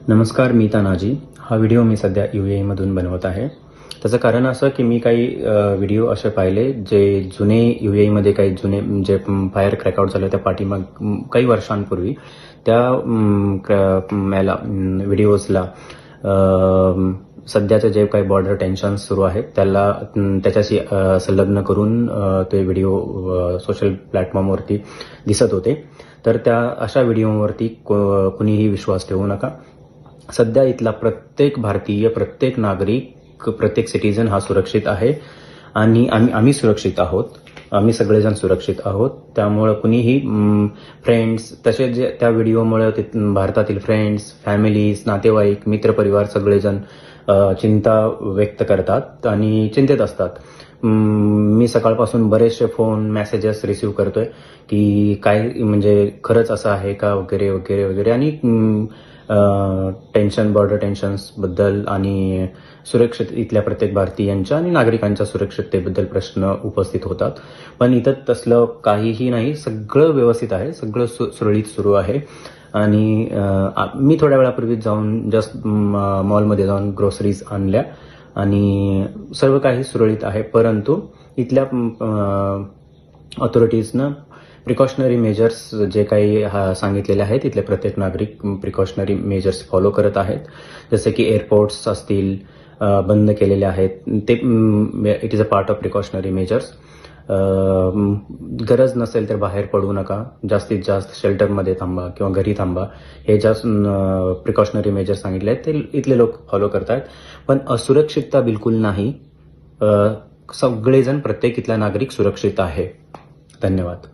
नमस्कार, मी तानाजी. हा व्हिडिओ मी सध्या UAEमधून बनवत आहे. त्याचं कारण असं की मी काही व्हिडिओ असे पाहिले जे जुने UAEमध्ये काही जुने जे फायर क्रॅकआउट झालं त्या पाठीमाग काही वर्षांपूर्वी त्या व्हिडिओजला सध्याचे जे काही बॉर्डर टेन्शन्स सुरू आहेत त्याच्याशी संलग्न करून ते व्हिडिओ सोशल प्लॅटफॉर्मवरती दिसत होते. तर त्या अशा व्हिडिओवरती कुणीही विश्वास ठेवू नका. सध्या इथला प्रत्येक भारतीय, प्रत्येक नागरिक, प्रत्येक सिटीजन हा सुरक्षित आहे आणि आम्ही सुरक्षित आहोत. आम्ही सगळेजण सुरक्षित आहोत. त्यामुळं कुणीही फ्रेंड्स तसे जे त्या व्हिडिओमुळे भारतातील फ्रेंड्स, फॅमिलीज, नातेवाईक, मित्रपरिवार सगळेजण चिंता व्यक्त करतात आणि चिंतेत असतात. मी सकाळपासून बरेचसे फोन, मेसेजेस रिसीव्ह करतोय की काय म्हणजे खरंच असं आहे का वगैरे वगैरे वगैरे आणि बॉर्डर टेन्शन्स बद्दल आणि सुरक्षित इथल्या प्रत्येक भारतीयांच्या आणि नागरिकांच्या सुरक्षिततेबद्दल प्रश्न उपस्थित होतात. पण इथं तसलं काहीही नाही. सगळं व्यवस्थित आहे. सगळं सुरळीत सुरू आहे. आणि मी थोड्या वेळापूर्वी जाऊन जस्ट मॉलमध्ये जाऊन ग्रोसरीज आणल्या आणि सर्व काही सुरळीत आहे. परंतु इथल्या ऑथॉरिटीजनं प्रिकॉशनरी मेजर्स जे काही सांगितलेले आहेत तिथले प्रत्येक नागरिक प्रिकॉशनरी मेजर्स फॉलो करत आहेत. जसे की एअरपोर्ट्स असतील बंद केलेले आहेत. ते it is a part of precautionary measures. गरज नसेल तर बाहेर पडू नका. जास्तीत जास्त शेल्टरमध्ये थांबा किंवा घरी थांबा. हे ज्या प्रिकॉशनरी मेजर्स सांगितले आहेत ते इथले लोक फॉलो करतायत. पण असुरक्षितता बिलकुल नाही. सगळेजण, प्रत्येक इथला नागरिक सुरक्षित आहे. धन्यवाद.